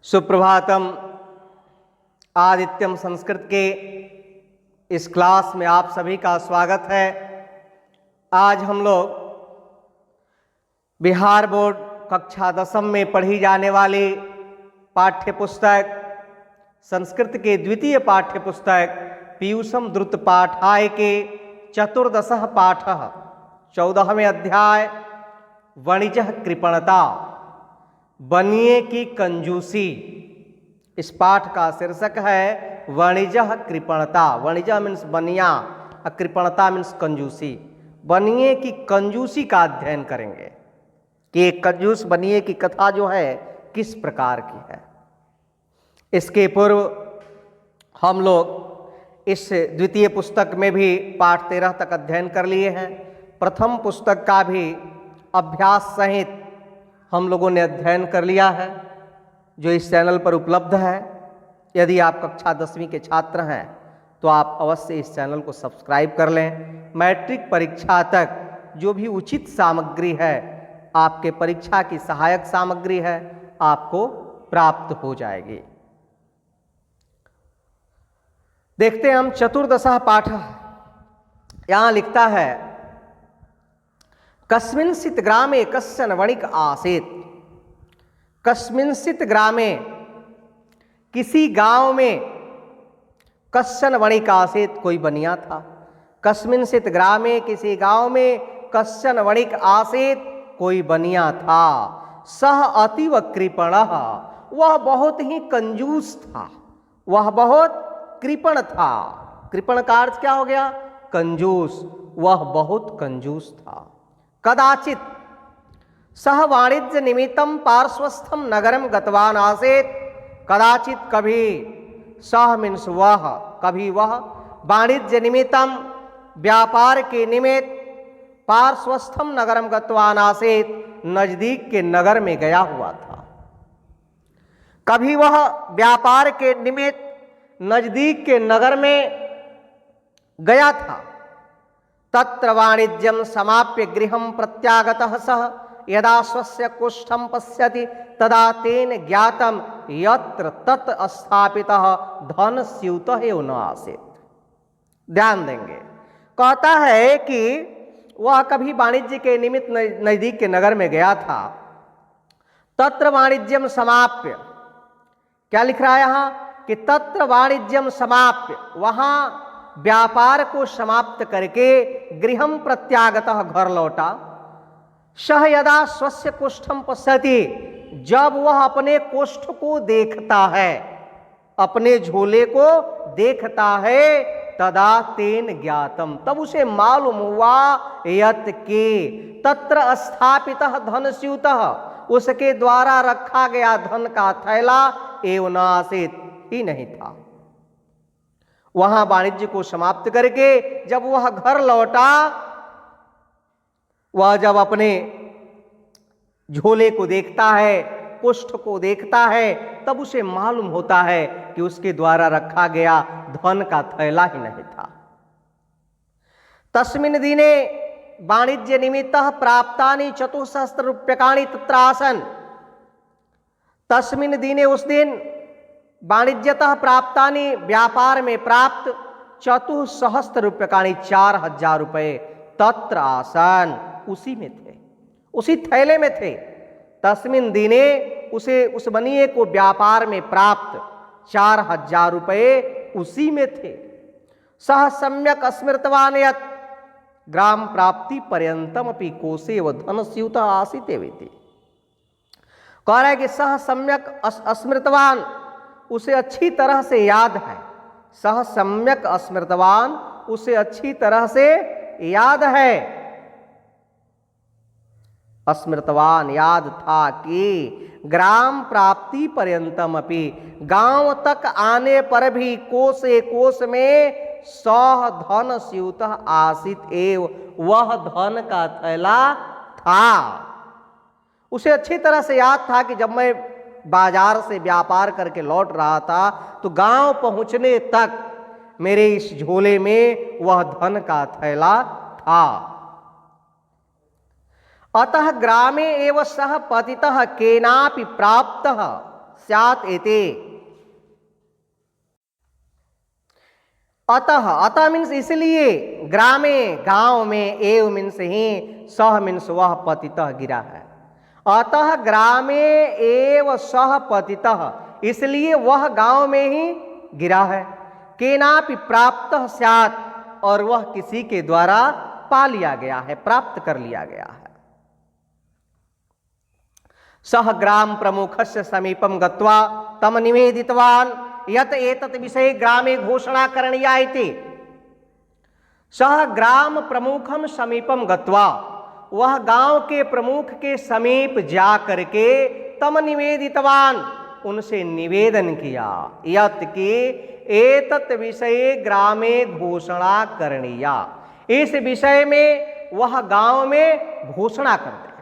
सुप्रभातम। आदित्यम संस्कृत के इस क्लास में आप सभी का स्वागत है। आज हम लोग बिहार बोर्ड कक्षा 10वीं में पढ़ी जाने वाली पाठ्य पुस्तक संस्कृत के द्वितीय पाठ्य पुस्तक पीयूषम द्रुत पाठाय के चतुर्दशः पाठः 14वें अध्याय वणिजः कृपणता, बनिए की कंजूसी। इस पाठ का शीर्षक है वणिजः कृपणता। वणिजः मीन्स बनिया, कृपणता मीन्स कंजूसी। बनिए की कंजूसी का अध्ययन करेंगे कि एक कंजूस बनिए की कथा जो है किस प्रकार की है। इसके पूर्व हम लोग इस द्वितीय पुस्तक में भी पाठ 13 तक अध्ययन कर लिए हैं। प्रथम पुस्तक का भी अभ्यास सहित हम लोगों ने अध्ययन कर लिया है, जो इस चैनल पर उपलब्ध है। यदि आप कक्षा 10वीं के छात्र हैं तो आप अवश्य इस चैनल को सब्सक्राइब कर लें। मैट्रिक परीक्षा तक जो भी उचित सामग्री है, आपके परीक्षा की सहायक सामग्री है, आपको प्राप्त हो जाएगी। देखते हैं हम चतुर्दशः पाठ। यहां लिखता है कस्मिंश्चित् ग्रामे कश्चन वणिक आसीत्। कस्मिंश्चित् ग्रामे किसी गांव में कश्चन वणिक आसीत् कोई बनिया था। कस्मिंश्चित् ग्रामे किसी गांव में कश्चन वणिक आसीत् कोई बनिया था। सह अतीव कृपणः, वह बहुत ही कंजूस था। वह बहुत कृपण था। कृपण का अर्थ क्या हो गया? कंजूस। वह बहुत कंजूस था। कदाचित सह वाणिज्य निमित्तम पार्श्वस्थम नगरम गतवान आसीत्। कदाचित कभी, सह मीन्स वह, कभी वह, वाणिज्य निमित्तम व्यापार के निमित्त, पार्श्वस्थम नगरम गतवान आसीत् नजदीक के नगर में गया हुआ था। कभी वह व्यापार के निमित्त नजदीक के नगर में गया था। तत्र वाणिज्यम समाप्य गृहं प्रत्यागतः सः यदा स्वस्य कुष्ठं पश्यति तदा तेन ज्ञातम यत्र तत् स्थापितः धनस्यूतः एव न आसीत्। ध्यान देंगे, कहता है कि वह कभी वाणिज्य के निमित्त नजदीक के नगर में गया था। तत्र वाणिज्यम समाप्य, क्या लिख रहा है यहां कि तत्र वाणिज्यम समाप्य, वहां व्यापार को समाप्त करके गृहम प्रत्यागतः, घर लौटा। सह यदा स्वस्य कोष्ठम पश्यति, जब वह अपने कोष्ठ को देखता है, अपने झोले को देखता है, तदा तेन ज्ञातम, तब उसे मालूम हुआ यत के तत्र स्थापितः धनस्यूतः, उसके द्वारा रखा गया धन का थैला एवं नासीत, ही नहीं था। वहां वाणिज्य को समाप्त करके जब वह घर लौटा, वह जब अपने झोले को देखता है, कोष्ठ को देखता है, तब उसे मालूम होता है कि उसके द्वारा रखा गया धन का थैला ही नहीं था। तस्मिन् दिने वाणिज्य निमित्तः प्राप्तानि 400 रूप्यकाणि तत्र आसन्। तस्मिन् दिने, उस दिन, वाणिज्यतः प्राप्तानि, व्यापार में प्राप्त, 400 रूप्यकाणि 4000 रुपये, तत्र आसन, उसी में थे, उसी थैले में थे। तस्मिन दिने, उसे, उस बनिए को व्यापार में प्राप्त 4000 रुपये उसी में थे। सह सम्यक स्मृतवान यत् ग्राम प्राप्ति पर्यंतम अपि कोशे व धनस्यूतः आसीत् एवेति। कह रहा है कि सह सम्यक स्मृतवान, उसे अच्छी तरह से याद है। सह सम्यक स्मृतवान, उसे अच्छी तरह से याद है। स्मृतवान, याद था कि ग्राम प्राप्ति पर्यंतम अपि, गांव तक आने पर भी कोसे कोस में 100 धनस्यूतः आसीत् एव, वह धन का थैला था। उसे अच्छी तरह से याद था कि जब मैं बाजार से व्यापार करके लौट रहा था तो गांव पहुंचने तक मेरे इस झोले में वह धन का थैला था। अतः ग्रामे एव सह पतितः केनापि प्राप्तः स्यात् इति। अतः, अतः मीन्स इसलिए, ग्रामे गांव में, एव मीन्स ही, सह मीन्स वह पतितः गिरा है। अतः ग्रामे एव सह पतितः, इसलिए वह गांव में ही गिरा है। केनापि प्राप्त स्यात्, और वह किसी के द्वारा पा लिया गया है, प्राप्त कर लिया गया है। सह ग्राम प्रमुखस्य समीपम गत्वा तम निवेदितवान् यत एतत् विषये ग्रामे घोषणा करणीया इति। सह ग्राम प्रमुखम समीपम गत्वा, वह गांव के प्रमुख के समीप जा करके तम निवेदितवान, उनसे निवेदन किया, यत कि एतत् विषये ग्रामे घोषणा करणीया, इस विषय में वह गांव में घोषणा करते हैं।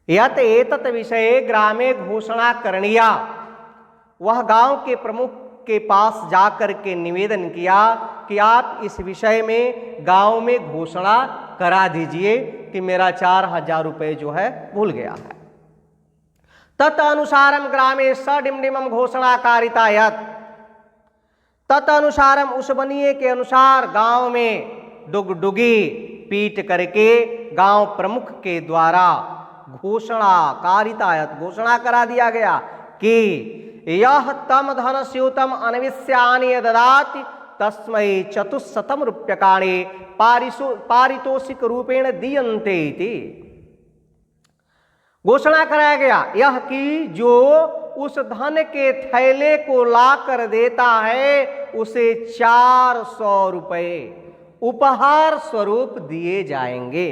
यत एतत् विषये ग्रामे घोषणा करणीया, वह गांव के प्रमुख के पास जाकर के निवेदन किया कि आप इस विषय में गांव में घोषणा करा दीजिए कि मेरा 4,000 रुपये जो है भूल गया है। तदनुसारम ग्रामे सडिमडिमम घोषणा कारिता यत्, तदनुसारम उस बनिए के अनुसार गांव में डुगडुगी पीट करके गांव प्रमुख के द्वारा घोषणा कारिता यत्, घोषणा करा दिया गया कि यह तम धन स्यूतम अनविष्यानि ददाति तस्मै 400 रूप्यकाणि पारितोषिक रूपेण दीयन्ते इति। घोषणा कराया गया यह कि जो उस धन के थैले को लाकर देता है उसे 400 रुपये उपहार स्वरूप दिए जाएंगे।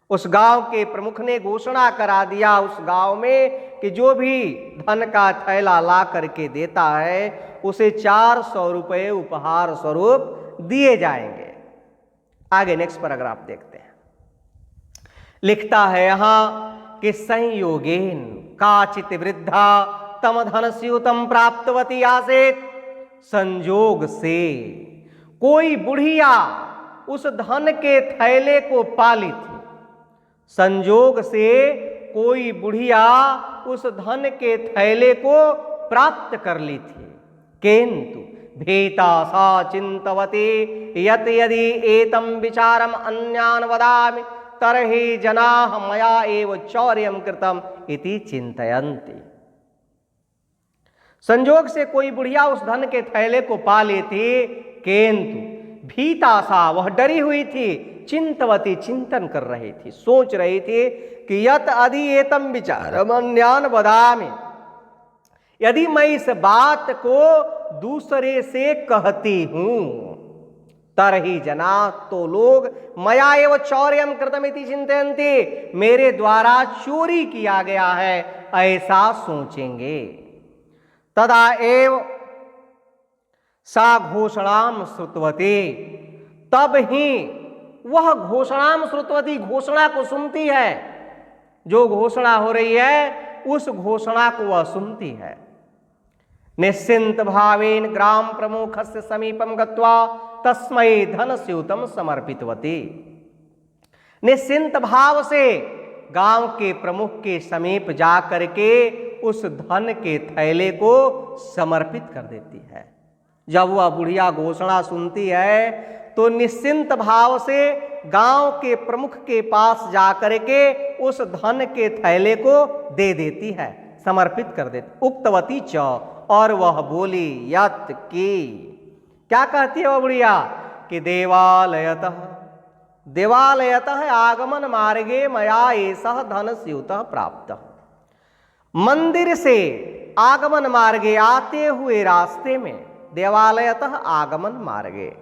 उस गांव के प्रमुख ने घोषणा करा दिया उस गांव में कि जो भी धन का थैला ला करके देता है उसे 400 रुपये उपहार स्वरूप दिए जाएंगे। आगे नेक्स्ट पैराग्राफ देखते हैं। लिखता है यहां कि संयोगेन काचित वृद्धा तम धन स्यूतम प्राप्तवती आसीत, संजोग से कोई बुढ़िया उस धन के थैले को पाली थी। संजोग से कोई बुढ़िया उस धन के थैले को प्राप्त कर ली थी। किंतु भीता सा चिंतवती यत यदि एतम विचारम अन्यान वदामि तरहि जनाः मया एव चौर्यम कृतम इति चिंतयन्ति। संजोग से कोई बुढ़िया उस धन के थैले को पा लेती, किंतु भीता सा, वह डरी हुई थी, चिंतवती, चिंतन कर रही थी, सोच रही थी कि यत अधि एतम विचारम अन्यान वदामि, यदि मैं इस बात को दूसरे से कहती हूं तरहि जना, तो लोग मया एव चौर्यम कृतम इति चिंतयन्ति, मेरे द्वारा चोरी किया गया है ऐसा सोचेंगे। तदा एव सा घोषणाम श्रुतवती, तब ही वह घोषणाम श्रुतवती, घोषणा को सुनती है। जो घोषणा हो रही है उस घोषणा को वह सुनती है। निश्चिंत भावेन ग्राम प्रमुखस्य समीपम गत्वा तस्मै धन स्यूतम समर्पितवती। निश्चिंत भाव से गांव के प्रमुख के समीप जा करके उस धन के थैले को समर्पित कर देती है। जब वह बुढ़िया घोषणा सुनती है तो निश्चिंत भाव से गांव के प्रमुख के पास जाकर के उस धन के थैले को दे देती है, समर्पित कर देती। उक्तवती च, और वह बोली यत की, क्या कहती है वह बुढ़िया कि देवालयतः, देवालयतः आगमन मार्गे मया एषः धन स्यूतः प्राप्तः। मंदिर से आगमन मार्गे, आते हुए रास्ते में, देवालयतः आगमन मार्गे,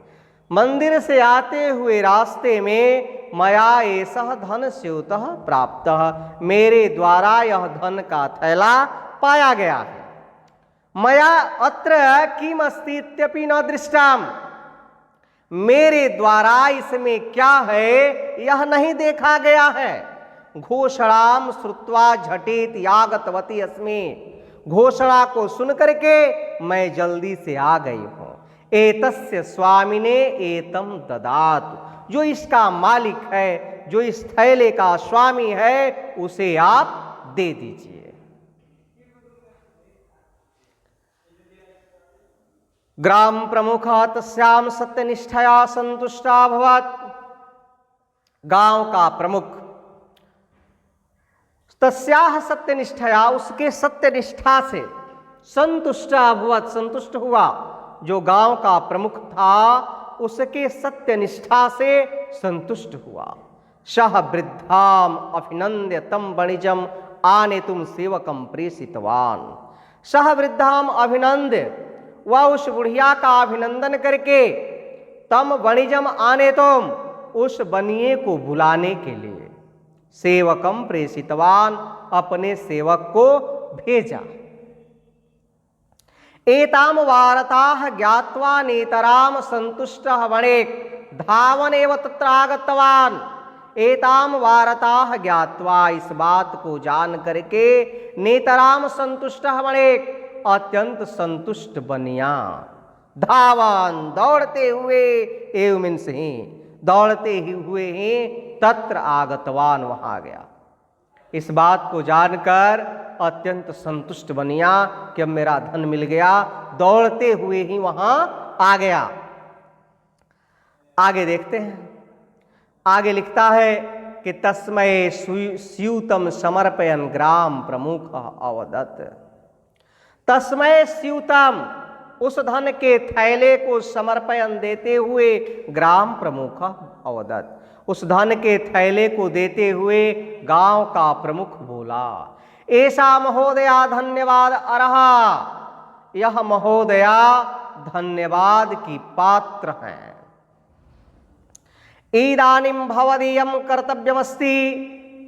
मंदिर से आते हुए रास्ते में मया एषः धन स्यूतः प्राप्तः, मेरे द्वारा यह धन का थैला पाया गया है। मया अत्र किम अस्ति इत्यपि न दृष्टाम, मेरे द्वारा इसमें क्या है यह नहीं देखा गया है। घोषणाम श्रुत्वा झटित यागतवती अस्मि, घोषणा को सुन करके मैं जल्दी से आ गई हूं। एतस्य स्वामिने एतम ददातु, जो इसका मालिक है, जो इस थैले का स्वामी है, उसे आप दे दीजिए। ग्राम प्रमुख तस्याम सत्यनिष्ठया संतुष्टा भवत्। गांव का प्रमुख तस्याह सत्यनिष्ठया, उसके सत्यनिष्ठा से संतुष्टा भवत्, संतुष्ट हुआ। जो गांव का प्रमुख था उसके सत्यनिष्ठा से संतुष्ट हुआ। सह वृद्धाम अभिनंद्य तम वणिजम आने तुम सेवकम प्रेषितवान। सह वृद्धाम अभिनंद्य, वह उस बुढ़िया का अभिनंदन करके तम वणिजम आने तुम, उस बनिए को बुलाने के लिए सेवकम प्रेषितवान, अपने सेवक को भेजा। एताम वार्ताः ज्ञात्वा नेतराम संतुष्टः वणिक् धावनेव तत्रागतवान। एताम वार्ताः ज्ञात्वा, इस बात को जान करके नेतराम संतुष्टः वणिक्, अत्यंत संतुष्ट बनिया धावन, दौड़ते हुए, एवं मीन्स ही दौड़ते ही हुए ही तत्र आगतवान, वहां गया। इस बात को जानकर अत्यंत संतुष्ट बनिया कि अब मेरा धन मिल गया, दौड़ते हुए ही वहां आ गया। आगे देखते हैं, आगे लिखता है कि तस्मै स्यूतम समर्पयन ग्राम प्रमुख अवदत्। तस्मै स्यूतम, उस धन के थैले को समर्पण देते हुए ग्राम प्रमुख अवदत्, उस धन के थैले को देते हुए गांव का प्रमुख बोला, ऐसा महोदया धन्यवाद अर्हा, यह महोदया धन्यवाद की पात्र हैं। इदानीं भवदीयं कर्तव्यमस्ति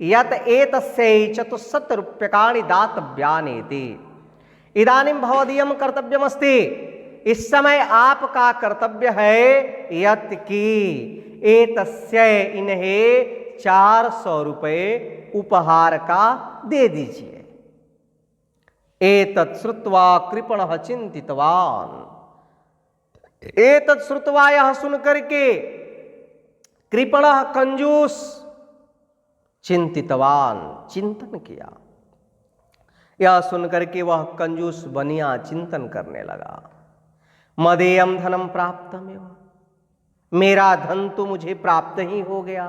यत एतस्यै चतुस्शतरूप्यकाणि दातव्यानीति। इदानीं भवदीयं कर्तव्यमस्ति, इस समय आपका कर्तव्य है, यत की एतस्यै, इन्हें 400 रुपये उपहार का दे दीजिए। एतत् श्रुत्वा कृपणः चिंतितवान। एतत् श्रुत्वा, यह सुनकर के, कृपणः कंजूस, चिंतितवान, चिंतन किया। यह सुनकर के वह कंजूस बनिया चिंतन करने लगा। मदेयम धनम प्राप्तमेव, मेरा धन तो मुझे प्राप्त ही हो गया।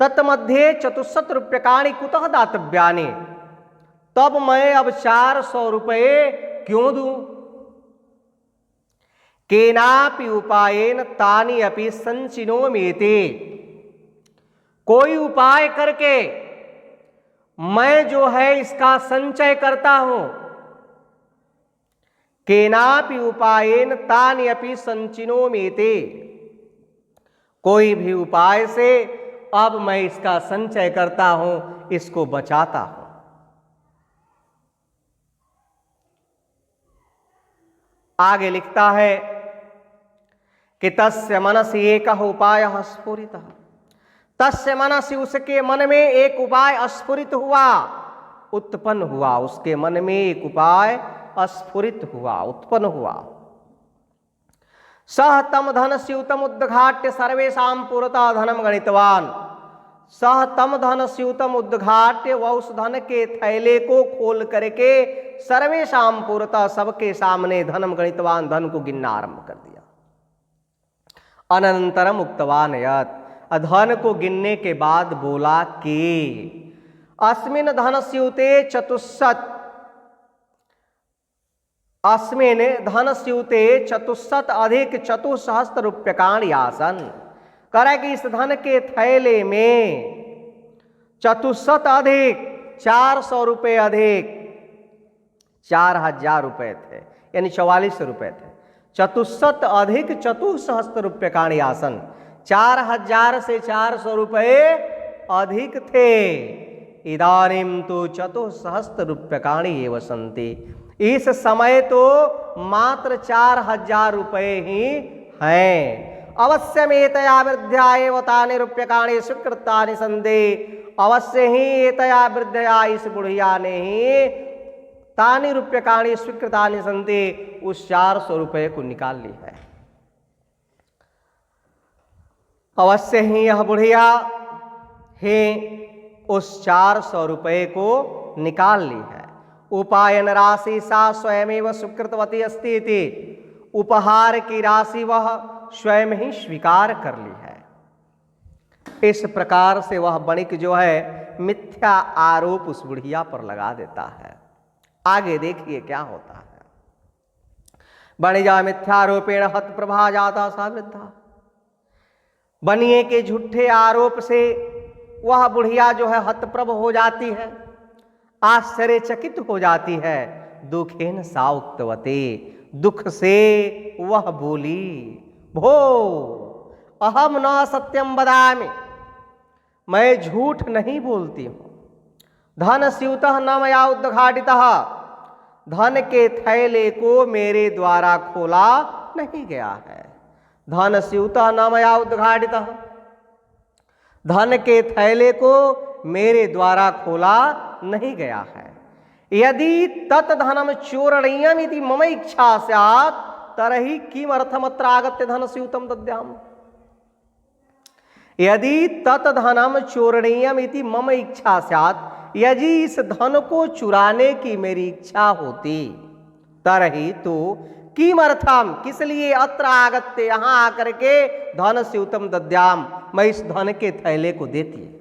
तत्मध्ये 400 कुतः दातव्यानि, तब मैं अब 400 रुपये क्यों दूं। केनापि उपायेन तानि अपि संचिनोमीति, कोई उपाय करके मैं जो है इसका संचय करता हूं। केनापि उपायेन तानि अपि संचिनोमीति, कोई भी उपाय से अब मैं इसका संचय करता हूं, इसको बचाता हूं। आगे लिखता है कि तस्य मनसि एकः उपायः स्फुरितः। तस्य मनसि, उसके मन में एक उपाय स्फुरित हुआ, उत्पन्न हुआ। उसके मन में एक उपाय स्फुरित हुआ, उत्पन्न हुआ। सह तम धन स्यूतम उद्घाट्य सर्वेषां पुरतः धनम गणितवान। सह तम धन स्यूतम उद्घाट्य, वह उस धन के थैले को खोल करके सर्वेषां पुरतः, सबके सामने धनम गणितवान, धन को गिनना आरंभ कर दिया। अनंतरम उक्तवान यत्, धन को गिनने के बाद बोला कि अस्मिन् धनस्यूते चतुस्शत, अस्मिन् धनस्यूते 400 अधिक 400 रूप्यकाणि आसन। करे कि इस धन के थैले में 400 अधिक 400 रुपये अधिक 4000 रुपये थे, यानी 4400 रुपये थे। 400 अधिक 400 रूप्यकाणि आसन, 4000 से 400 रुपये अधिक थे। इदानीं तो 400 रूप्यकाणि एव सन्ति, इस समय तो मात्र 4000 रुपये ही हैं। अवश्यमेतया वृद्ध्या एव तानि रूप्यकाणि स्वीकृतानि सन्ति, अवश्य ही एतया वृद्ध्या, इस बुढ़िया ने ही तानि रूप्यकाणि स्वीकृतानि सन्ति, उस 400 रुपये को निकाल ली है। अवश्य ही यह बुढ़िया ही उस 400 रुपये को निकाल ली है। उपायन राशि सा स्वयमेव स्वीकृतवती अस्ति इति, उपहार की राशि वह स्वयं ही स्वीकार कर ली है। इस प्रकार से वह वणिक जो है मिथ्या आरोप उस बुढ़िया पर लगा देता है। आगे देखिए क्या होता है। वणिजा मिथ्यारोपेण हत प्रभा जाता सा वृद्धा। बनिए के झूठे आरोप से वह बुढ़िया जो है हतप्रभ हो जाती है, आश्चर्यचकित हो जाती है। दुखेन सा उक्तवते, दुख से वह बोली, भो अहम न सत्यम वदामि, मैं झूठ नहीं बोलती हूं। धन स्यूतः न मया उद्घाटितः, धन के थैले को मेरे द्वारा खोला नहीं गया है। धन स्यूतः न मया उद्घाटितः, धन के थैले को मेरे द्वारा खोला नहीं गया है। यदि तत् धनम चोरणीयम इति मम इच्छा स्यात् तरहि किमर्थमत्र आगत्य धन स्यूतम दद्याम। यदि तत् धनम चोरणीयम इति मम इच्छा स्यात्, यदि इस धन को चुराने की मेरी इच्छा होती, तरहि तो किमर्थम किस लिए अत्र आगत्य यहां आकर के धन स्यूतम दद्याम, मैं इस धन के थैले को देती।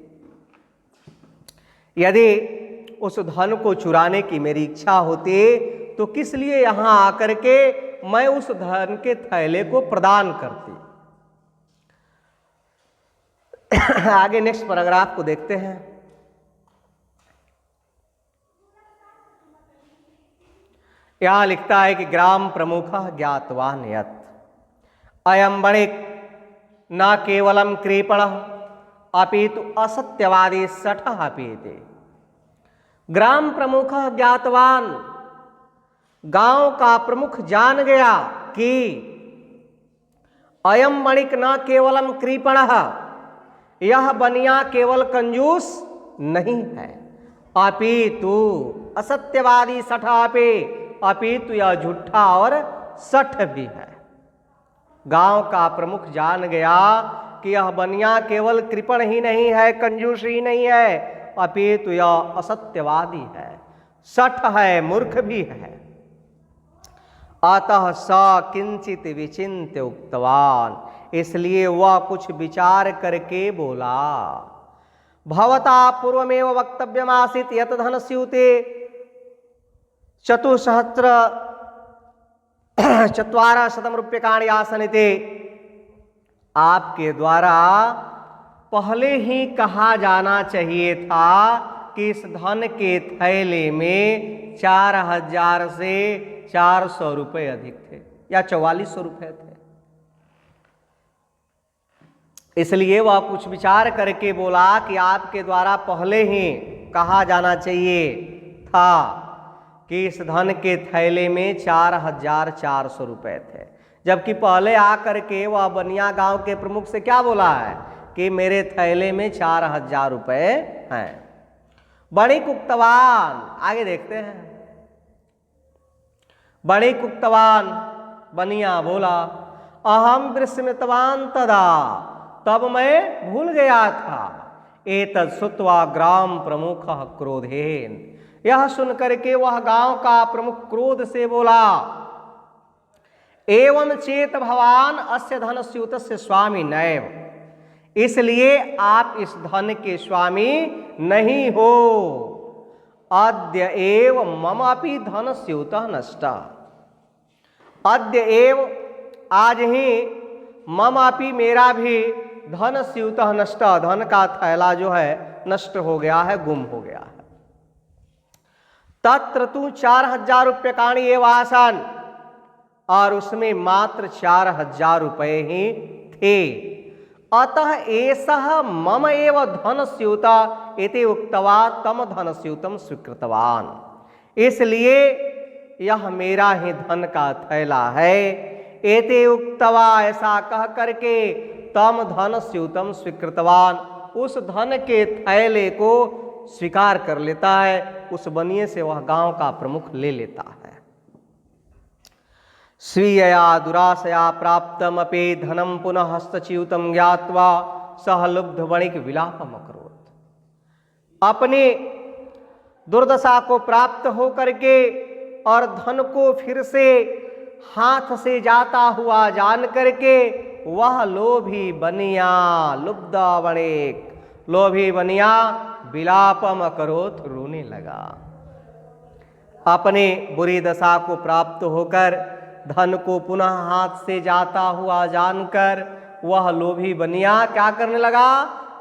यदि उस धन को चुराने की मेरी इच्छा होती तो किस लिए यहां आकर के मैं उस धन के थैले को प्रदान करती। आगे नेक्स्ट पैराग्राफ को देखते हैं। यहां लिखता है कि ग्राम प्रमुख ज्ञातवान यत् अयम वणिक न केवलम कृपण अपितु असत्यवादी सठ अपेते। ग्राम प्रमुख ज्ञातवान, गांव का प्रमुख जान गया कि अयम वणिक न केवलम कृपण, यह बनिया केवल कंजूस नहीं है, अपितु असत्यवादी सठ अपे, अपितु यह झूठा और सठ भी है। गांव का प्रमुख जान गया कि यह बनिया केवल कृपण ही नहीं है, कंजूस ही नहीं है, अपितु यह असत्यवादी है, सठ है, मूर्ख भी है। अतः स किंचित विचिन्त्य उक्तवान, इसलिए वह कुछ विचार करके बोला। भवता पूर्वमेव वक्तव्यमासीत् यत् धन स्यूते चतुःसहस्र 400 रूप्यकाणि आसनिते। आपके द्वारा पहले ही कहा जाना चाहिए था कि इस धन के थैले में 4000 से 400 रुपये अधिक थे या 4400 रुपये थे। इसलिए वह कुछ विचार करके बोला कि आपके द्वारा पहले ही कहा जाना चाहिए था कि इस धन के थैले में 4400 रुपये थे, जबकि पहले आकर के वह बनिया गांव के प्रमुख से क्या बोला है कि मेरे थैले में 4000 रुपये हैं। वणिक उक्तवान, आगे देखते हैं। वणिक उक्तवान, बनिया बोला, अहम विस्मृतवान तदा, तब मैं भूल गया था। एतत् श्रुत्वा ग्राम प्रमुख क्रोधेन, यह सुनकर के वह गांव का प्रमुख क्रोध से बोला, एवं चेत भवान अस्य धन स्यूतस्य स्वामी नैव, इसलिए आप इस धन के स्वामी नहीं हो। अद्य एव मम अपि धन स्यूतः नष्टः, अद्य एव आज ही मम अपि मेरा भी धन स्यूतः नष्टः, धन का थैला जो है नष्ट हो गया है, गुम हो गया है। तत्र तु 4000 रूप्यकाणि एव आसन, और उसमें मात्र 4000 रुपये ही थे। अतः एषः मम एव धन स्यूतः इति उक्त्वा तम धन स्यूतम स्वीकृतवान, इसलिए यह मेरा ही धन का थैला है। एते उक्त्वा, ऐसा कह करके तम धन स्यूतम स्वीकृतवान, उस धन के थैले को स्वीकार कर लेता है, उस बनिए से वह गांव का प्रमुख ले लेता है। स्वीयया दुराशया प्राप्तम अपि धनम पुनः हस्तच्युतम ज्ञात्वा सह लुब्ध वणिक विलापम अकरोत्। अपने दुर्दशा को प्राप्त हो करके और धन को फिर से हाथ से जाता हुआ जान करके वह लोभी बनिया लुब्धा वणिक, लोभी बनिया विलापम अकरोत, रोने लगा। अपने बुरी दशा को प्राप्त होकर धन को पुनः हाथ से जाता हुआ जानकर वह लोभी बनिया क्या करने लगा?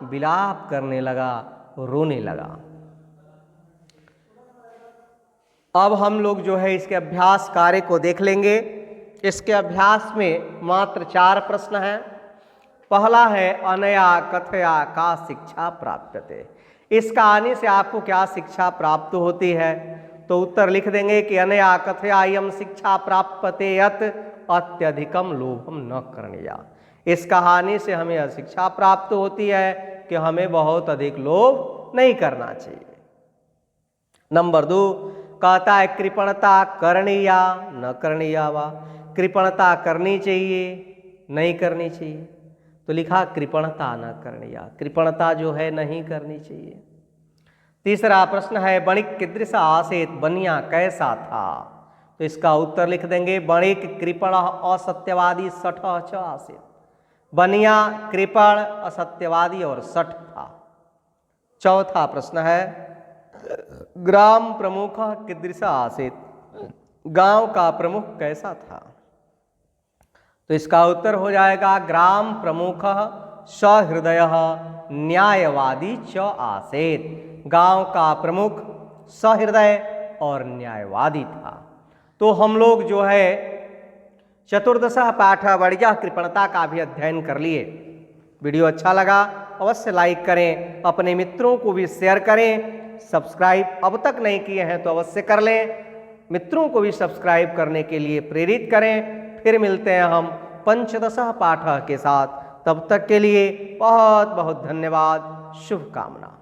विलाप करने लगा, रोने लगा। अब हम लोग जो है इसके अभ्यास कार्य को देख लेंगे। इसके अभ्यास में मात्र 4 प्रश्न हैं। पहला है अनया कथया का शिक्षा प्राप्यते, इस कहानी से आपको क्या शिक्षा प्राप्त होती है? तो उत्तर लिख देंगे कि अनया कथया यम शिक्षा प्राप्यते यत अत्यधिकम लोभम न करणीया। इस कहानी से हमें यह शिक्षा प्राप्त होती है कि हमें बहुत अधिक लोभ नहीं करना चाहिए। नंबर 2 कहता है कृपणता करणीया न करणीया वा, कृपणता करनी चाहिए नहीं करनी चाहिए? तो लिखा कृपणता न करणीया, कृपणता जो है नहीं करनी चाहिए। तीसरा प्रश्न है बणिक कीदृश आसीत, बनिया कैसा था? तो इसका उत्तर लिख देंगे बणिक कृपण असत्यवादी सठ च आसीत, बनिया कृपण असत्यवादी और सठ था। चौथा प्रश्न है ग्राम प्रमुख कीदृश आसीत, गांव का प्रमुख कैसा था? तो इसका उत्तर हो जाएगा ग्राम प्रमुख सहृदय न्यायवादी च आसीत, गांव का प्रमुख सहृदय और न्यायवादी था। तो हम लोग जो है चतुर्दश पाठ बढ़िया कृपणता का भी अध्ययन कर लिए। वीडियो अच्छा लगा अवश्य लाइक करें, अपने मित्रों को भी शेयर करें। सब्सक्राइब अब तक नहीं किए हैं तो अवश्य कर लें, मित्रों को भी सब्सक्राइब करने के लिए प्रेरित करें। फिर मिलते हैं हम पंचदश पाठ के साथ, तब तक के लिए बहुत बहुत धन्यवाद, शुभकामना।